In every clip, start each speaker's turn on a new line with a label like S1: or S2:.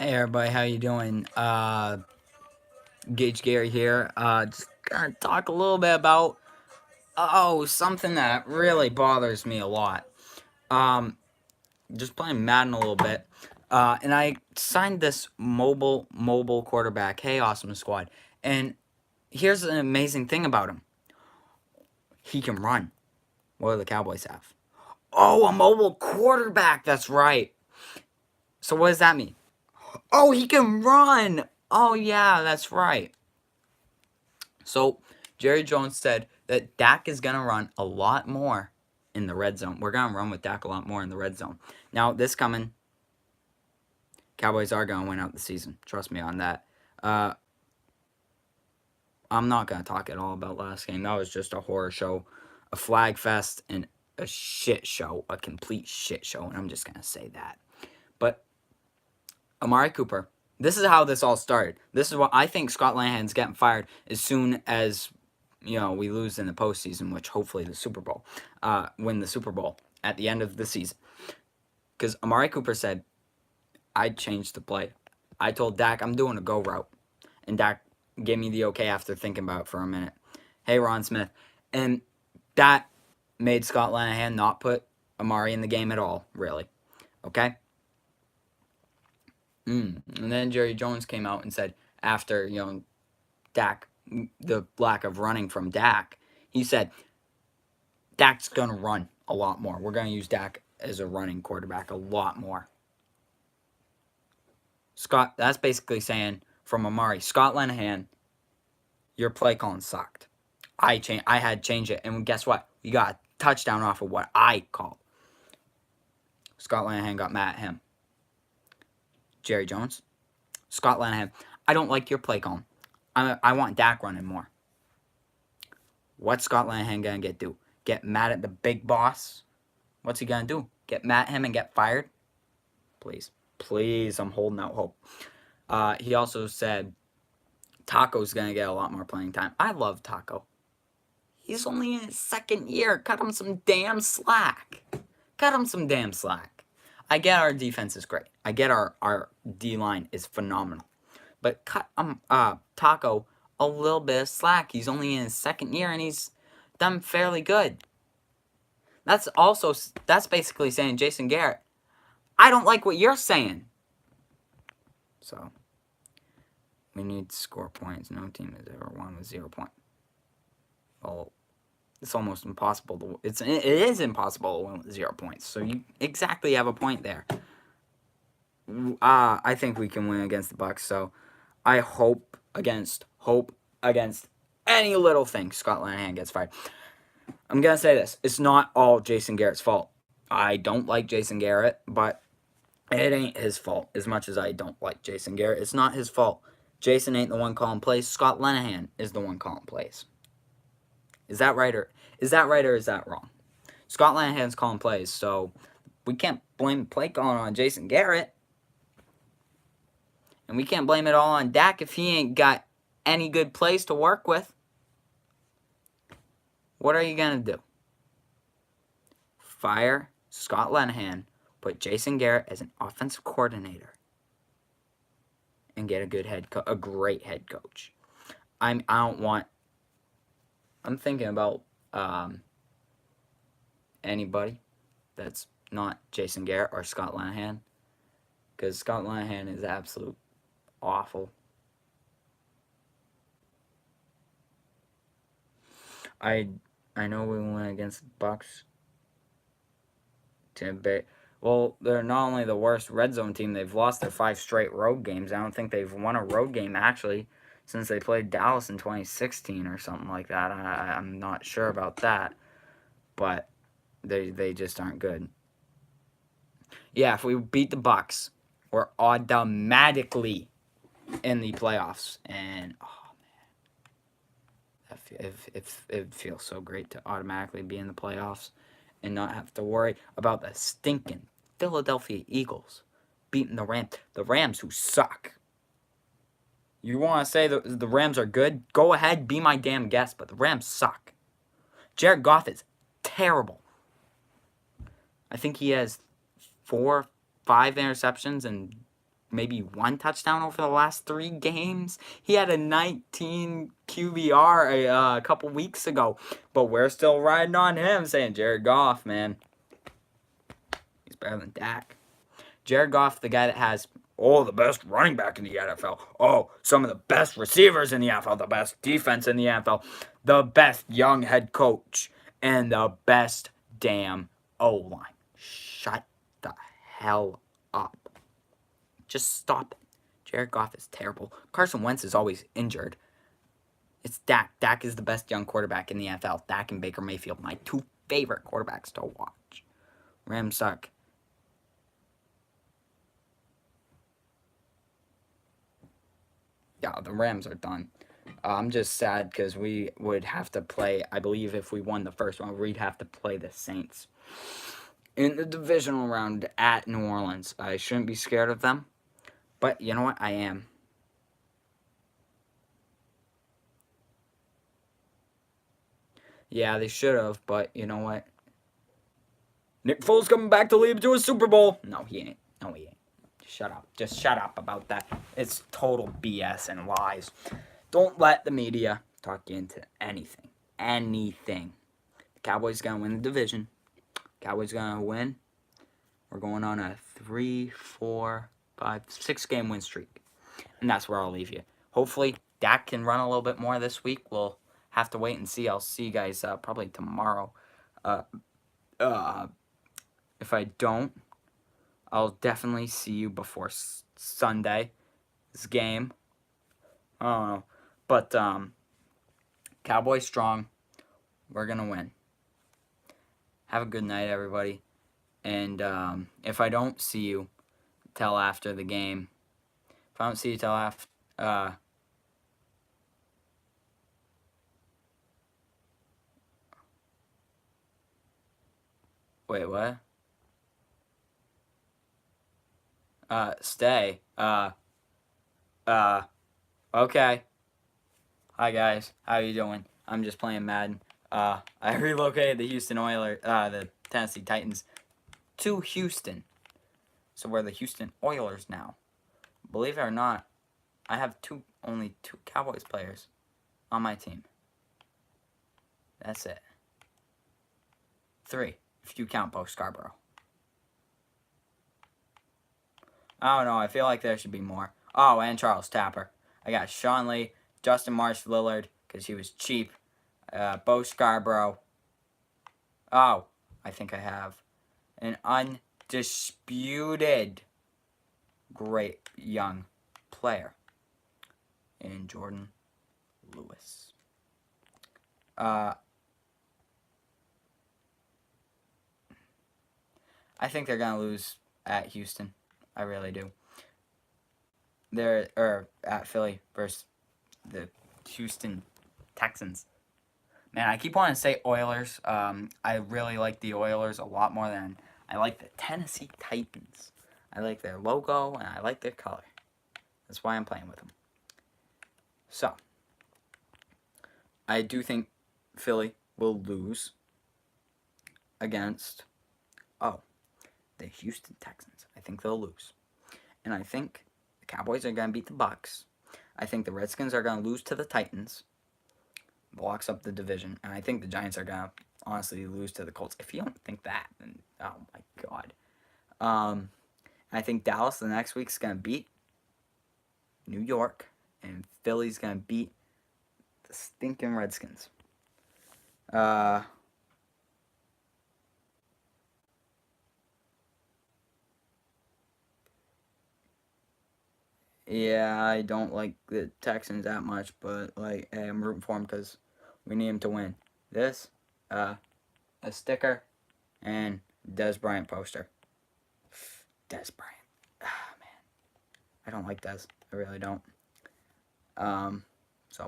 S1: Hey everybody, how you doing? Gage Gary here. Just gonna talk a little bit about something that really bothers me a lot. Um, just playing Madden a little bit. And I signed this mobile quarterback. Hey, Awesome Squad. And here's an amazing thing about him. He can run. What do the Cowboys have? Oh, a mobile quarterback. That's right. So what does that mean? Oh, he can run. Oh yeah, that's right. So Jerry Jones said that Dak is going to run a lot more in the red zone. We're going to run with Dak a lot more in the red zone. Now, this coming, Cowboys are going to win out the season. Trust me on that. I'm not going to talk at all about last game. That was just a horror show, a flag fest, and a shit show, a complete shit show. And I'm just going to say that. But Amari Cooper, this is how this all started. This is what I think Scott Linehan's getting fired as soon as we lose in the postseason, which hopefully the Super Bowl, win the Super Bowl at the end of the season. Because Amari Cooper said, I changed the play. I told Dak I'm doing a go route. And Dak gave me the okay after thinking about it for a minute. Hey, Ron Smith. And that made Scott Linehan not put Amari in the game at all, really. Okay? And then Jerry Jones came out and said, after, Dak, the lack of running from Dak, he said, Dak's going to run a lot more. We're going to use Dak as a running quarterback a lot more. Scott, that's basically saying from Amari, Scott Linehan, your play calling sucked. I had to change it. And guess what? We got a touchdown off of what I called. Scott Linehan got mad at him. Jerry Jones, Scott Linehan, I don't like your play calling. I want Dak running more. What's Scott Linehan going to do? Get mad at the big boss? What's he going to do? Get mad at him and get fired? Please. Please, I'm holding out hope. He also said Taco's going to get a lot more playing time. I love Taco. He's only in his second year. Cut him some damn slack. Cut him some damn slack. I get our defense is great. I get our D-line is phenomenal. But cut Taco a little bit of slack. He's only in his second year, and he's done fairly good. That's basically saying, Jason Garrett, I don't like what you're saying. So, we need to score points. No team has ever won with 0 points. Well, it's almost impossible. It is impossible to win with 0 points. So, you exactly have a point there. I think we can win against the Bucks. So, I hope against any little thing Scott Linehan gets fired. I'm going to say this. It's not all Jason Garrett's fault. I don't like Jason Garrett, but it ain't his fault. As much as I don't like Jason Garrett, it's not his fault. Jason ain't the one calling plays. Scott Linehan is the one calling plays. Is that right or is that wrong? Scott Linehan's calling plays, so we can't blame play calling on Jason Garrett. And we can't blame it all on Dak if he ain't got any good plays to work with. What are you going to do? Fire Scott Linehan, put Jason Garrett as an offensive coordinator, and get a great head coach. I'm thinking about anybody that's not Jason Garrett or Scott Linehan, because Scott Linehan is absolute awful. I know we went against the Bucks. Well, they're not only the worst red zone team, they've lost their 5 straight road games. I don't think they've won a road game, actually, since they played Dallas in 2016 or something like that. I'm not sure about that, but they just aren't good. Yeah, if we beat the Bucks, we're automatically in the playoffs. And, oh, man, it feels so great to automatically be in the playoffs and not have to worry about the stinking Philadelphia Eagles beating the Rams. The Rams, who suck. You want to say the Rams are good? Go ahead, be my damn guest, but the Rams suck. Jared Goff is terrible. I think he has 4, 5 interceptions and maybe 1 touchdown over the last 3 games. He had a 19 QBR a couple weeks ago, but we're still riding on him, saying Jared Goff, man, he's better than Dak. Jared Goff, the guy that has the best running back in the NFL, some of the best receivers in the NFL, the best defense in the NFL, the best young head coach, and the best damn O-line. Shut the hell up. Just stop it. Jared Goff is terrible. Carson Wentz is always injured. It's Dak. Dak is the best young quarterback in the NFL. Dak and Baker Mayfield, my 2 favorite quarterbacks to watch. Rams suck. Yeah, the Rams are done. I'm just sad because we would have to play, I believe if we won the first one, we'd have to play the Saints in the divisional round at New Orleans. I shouldn't be scared of them, but you know what? I am. Yeah, they should have, but you know what? Nick Foles coming back to lead to a Super Bowl. No, he ain't. No, he ain't. Shut up. Just shut up about that. It's total BS and lies. Don't let the media talk you into anything. Anything. The Cowboys going to win the division. Cowboys going to win. We're going on a 3, 4, 5, 6 game win streak. And that's where I'll leave you. Hopefully, Dak can run a little bit more this week. We'll have to wait and see. I'll see you guys probably tomorrow. If I don't, I'll definitely see you before Sunday's game. I don't know. But, Cowboys strong. We're going to win. Have a good night, everybody. And if I don't see you till after the game, if I don't see you till after, wait, what? Stay. Okay. Hi guys, how you doing? I'm just playing Madden. I relocated the the Tennessee Titans to Houston. So we're the Houston Oilers now. Believe it or not, I have only two Cowboys players on my team. That's it. 3, if you count Bo Scarborough. I don't know, I feel like there should be more. Oh, and Charles Tapper. I got Sean Lee, Justin Marsh Lillard, because he was cheap. Bo Scarborough. Oh, I think I have an undisputed great young player in Jordan Lewis. I think they're going to lose at Houston. I really do. They're at Philly versus the Houston Texans. Man, I keep wanting to say Oilers. I really like the Oilers a lot more than I like the Tennessee Titans. I like their logo and I like their color. That's why I'm playing with them. So, I do think Philly will lose against, the Houston Texans. I think they'll lose. And I think the Cowboys are going to beat the Bucks. I think the Redskins are going to lose to the Titans. Locks up the division. And I think the Giants are going to honestly lose to the Colts. If you don't think that, then oh my God. I think Dallas the next week's going to beat New York. And Philly's going to beat the stinking Redskins. Yeah, I don't like the Texans that much, but hey, I'm rooting for them because we need them to win. This, a sticker, and Dez Bryant poster. Dez Bryant. Ah, man. I don't like Dez. I really don't. So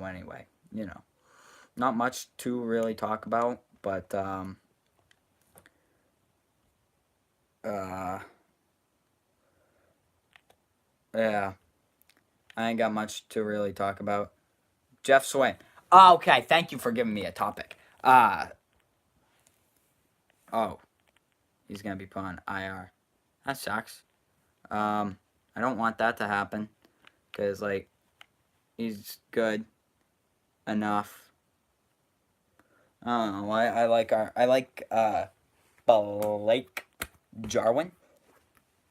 S1: anyway, not much to really talk about, but, yeah. I ain't got much to really talk about. Jeff Swain. Oh, okay, thank you for giving me a topic. He's going to be put on IR. That sucks. I don't want that to happen because like he's good enough. I don't know. I like Blake Jarwin.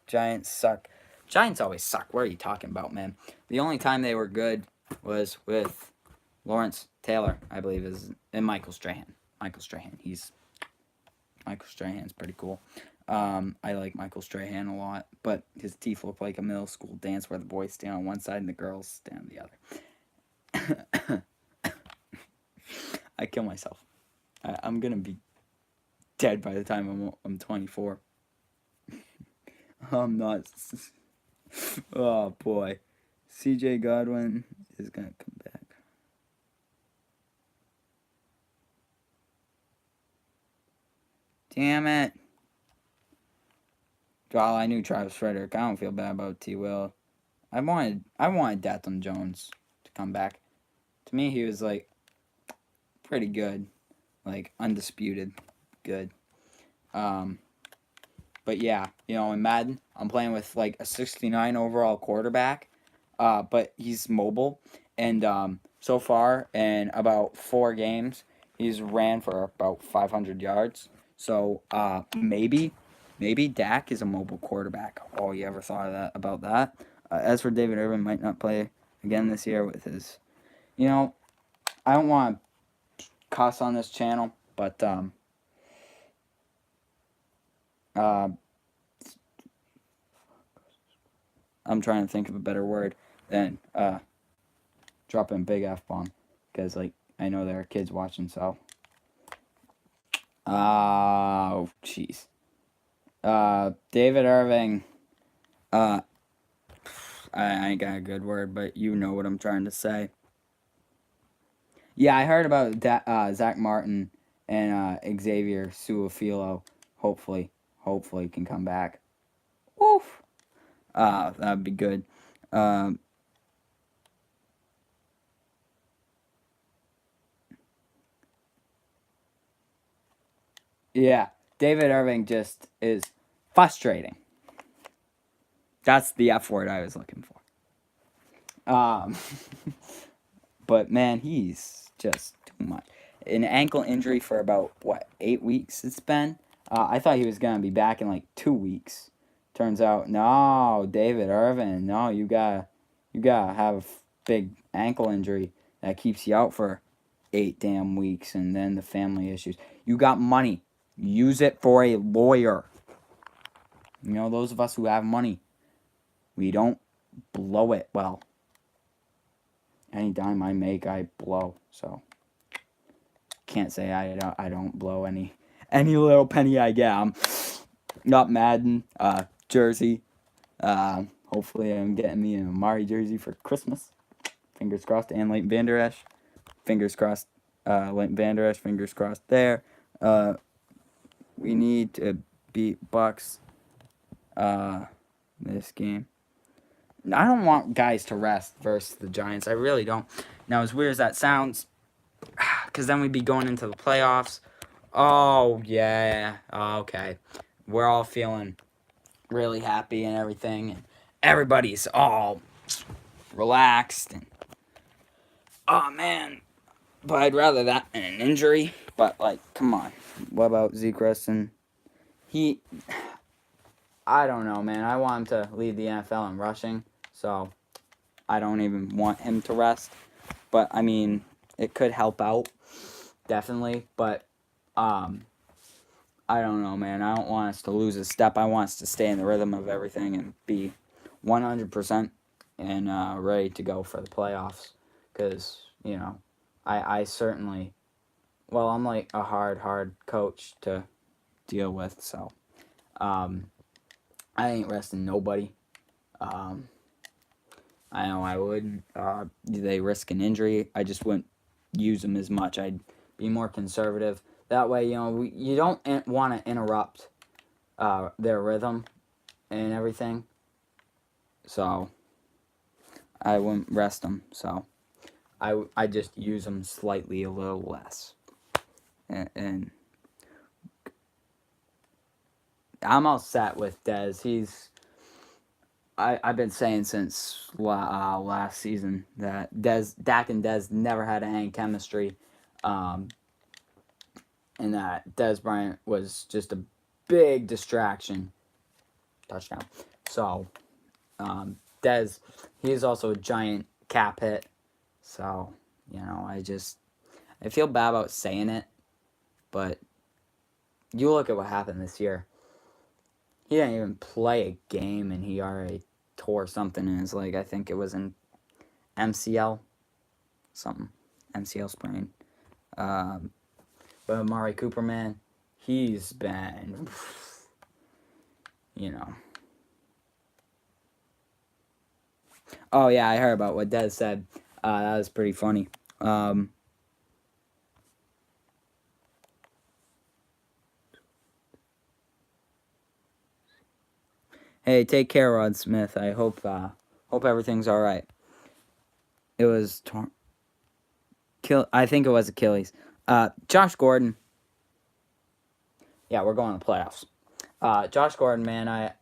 S1: Giants suck. Giants always suck. What are you talking about, man? The only time they were good was with Lawrence Taylor, I believe, and Michael Strahan. Michael Strahan's pretty cool. I like Michael Strahan a lot, but his teeth look like a middle school dance where the boys stand on one side and the girls stand on the other. I kill myself. I'm gonna be dead by the time I'm 24. I'm not. Oh boy, C.J. Godwin is gonna come back. Damn it. Well, I knew Travis Frederick. I don't feel bad about T. Will. I wanted Dathan Jones to come back. To me, he was like pretty good, like undisputed good. But yeah, in Madden, I'm playing with like a 69 overall quarterback, but he's mobile, and so far in about 4 games, he's ran for about 500 yards. So maybe Dak is a mobile quarterback. Oh, you ever thought of that about that? As for David Irvin, might not play again this year with his. I don't want to cuss on this channel, but uh, I'm trying to think of a better word than dropping a big F bomb, because like I know there are kids watching. So, oh jeez, David Irving. I ain't got a good word, but you know what I'm trying to say. Yeah, I heard about Zach Martin and Xavier Suafilo. Hopefully can come back. Woof. That'd be good. Um, yeah, David Irving just is frustrating. That's the F word I was looking for. But man, he's just too much. An ankle injury for about 8 weeks it's been. I thought he was gonna be back in like 2 weeks. Turns out, no, David Irvin, no, you gotta have a big ankle injury that keeps you out for 8 damn weeks, and then the family issues. You got money, use it for a lawyer. Those of us who have money, we don't blow it well. Any dime I make, I blow. So can't say I don't blow any little penny I get. I'm not Madden jersey. Hopefully I'm getting me an Amari jersey for Christmas. Fingers crossed. And Leighton Vander Esch. Fingers crossed. Leighton Vander Esch. Fingers crossed there. We need to beat Bucks this game. I don't want guys to rest versus the Giants. I really don't. Now, as weird as that sounds, because then we'd be going into the playoffs. Oh, yeah. Okay. We're all feeling really happy and everything. And everybody's all relaxed. And, oh, man. But I'd rather that than an injury. But, like, come on. What about Zeke Rustin? I don't know, man. I want him to lead the NFL in rushing. So, I don't even want him to rest. But, I mean, it could help out. Definitely. But, I don't know, man. I don't want us to lose a step. I want us to stay in the rhythm of everything and be 100% and ready to go for the playoffs. Because, I certainly, well, I'm like a hard coach to deal with. So, I ain't resting nobody. I know I wouldn't. They risk an injury. I just wouldn't use them as much. I'd be more conservative. That way, you don't want to interrupt their rhythm and everything. So, I wouldn't rest them. So, I just use them slightly a little less. And I'm all set with Dez. I've been saying since last season that Dak and Dez never had any chemistry, um, and that Dez Bryant was just a big distraction. Touchdown. So, Dez, he's also a giant cap hit. So, I feel bad about saying it, but you look at what happened this year. He didn't even play a game, and he already tore something in his leg. I think it was an MCL, something, MCL sprain. But Amari Cooper, man, he's been, you know. Oh yeah, I heard about what Dez said. That was pretty funny. Hey, take care, Rod Smith. I hope everything's all right. It was I think it was Achilles. Josh Gordon. Yeah, we're going to playoffs. Josh Gordon, man, I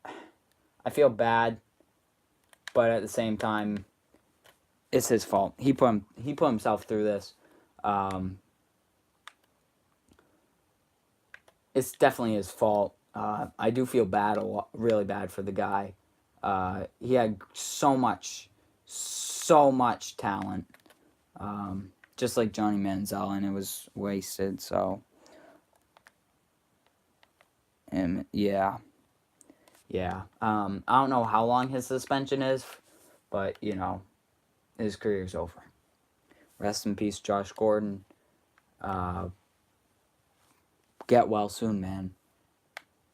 S1: feel bad, but at the same time, it's his fault. He put himself through this. It's definitely his fault. I do feel bad, really bad for the guy. He had so much talent, just like Johnny Manziel, and it was wasted. So, and yeah. I don't know how long his suspension is, but his career's over. Rest in peace, Josh Gordon. Get well soon, man.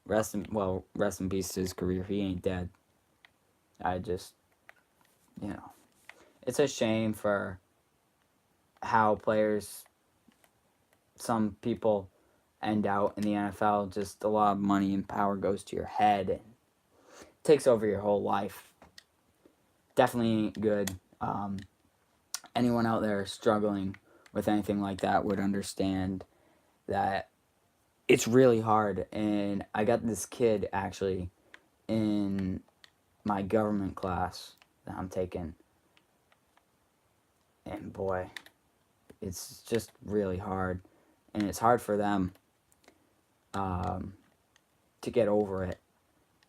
S1: Rest in peace to his career. He ain't dead. I just, it's a shame for how some people end out in the NFL. Just a lot of money and power goes to your head and takes over your whole life. Definitely ain't good. Anyone out there struggling with anything like that would understand that it's really hard. And I got this kid actually in my government class that I'm taking, and boy, it's just really hard, and it's hard for them to get over it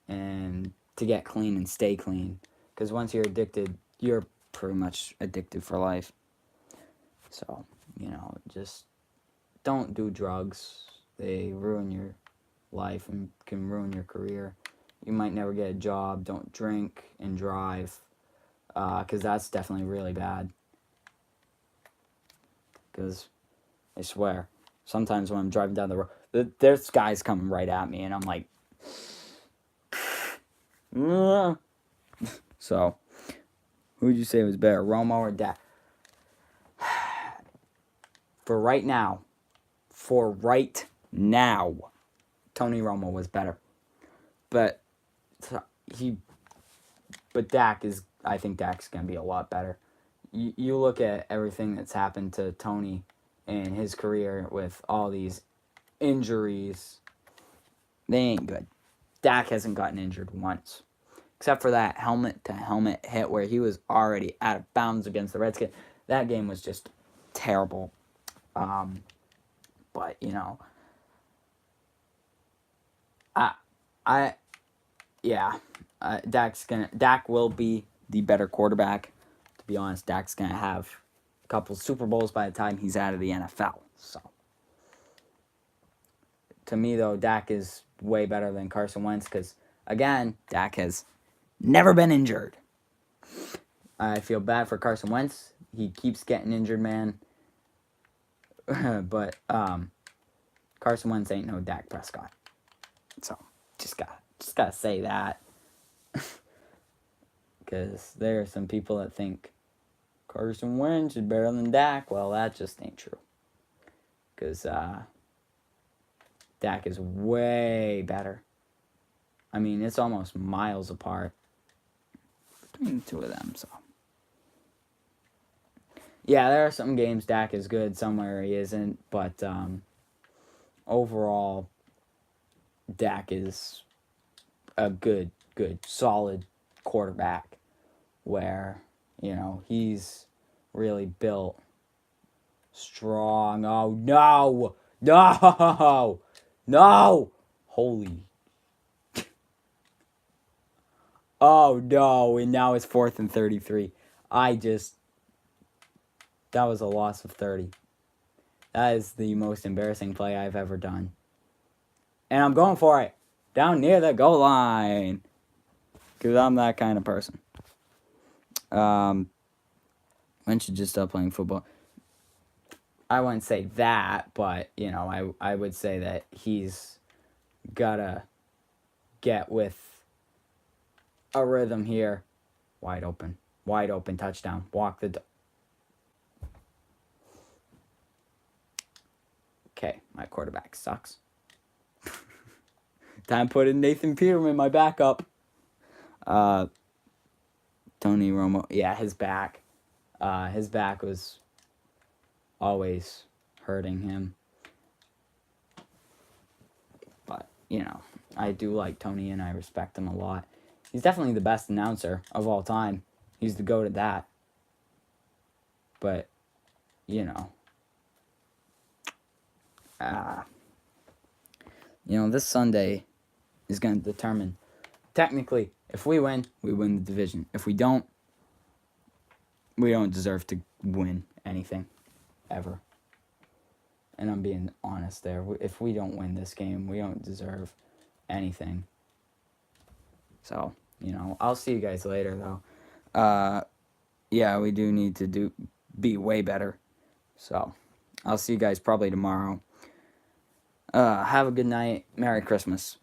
S1: and to get clean and stay clean, because once you're addicted, you're pretty much addicted for life. So just don't do drugs. They ruin your life and can ruin your career. You might never get a job. Don't drink and drive, because that's definitely really bad. Because I swear, sometimes when I'm driving down the road, there's guys coming right at me, and I'm like, so who'd you say was better, Romo or Dak? For right now, Tony Romo was better. But I think Dak's going to be a lot better. You look at everything that's happened to Tony in his career with all these injuries. They ain't good. Dak hasn't gotten injured once. Except for that helmet-to-helmet hit where he was already out of bounds against the Redskins. That game was just terrible. But, Dak will be the better quarterback. To be honest, Dak's gonna have a couple Super Bowls by the time he's out of the NFL. So, to me though, Dak is way better than Carson Wentz because, again, Dak has never been injured. I feel bad for Carson Wentz. He keeps getting injured, man. But Carson Wentz ain't no Dak Prescott. So just gotta say that. Because there are some people that think Carson Wentz is better than Dak. Well, that just ain't true. Because Dak is way better. I mean, it's almost miles apart between the two of them. So, yeah, there are some games Dak is good, somewhere he isn't. But overall, Dak is a good, solid quarterback where, he's really built strong. Oh, no! No! No! Holy. Oh, no. And now it's 4th and 33. That was a loss of 30. That is the most embarrassing play I've ever done. And I'm going for it. Down near the goal line. Because I'm that kind of person. When should just stop playing football? I wouldn't say that, but, I would say that he's got to get with a rhythm here. Wide open. Wide open touchdown. Walk the... Okay, my quarterback sucks. Time to put in Nathan Peterman, my backup. Tony Romo. Yeah, his back. His back was always hurting him. But, I do like Tony and I respect him a lot. He's definitely the best announcer of all time. He's the GOAT at that. But, this Sunday is going to determine, technically, if we win the division. If we don't deserve to win anything, ever. And I'm being honest there. If we don't win this game, we don't deserve anything. So, I'll see you guys later, though. Yeah, we do need to be way better. So, I'll see you guys probably tomorrow. Have a good night. Merry Christmas.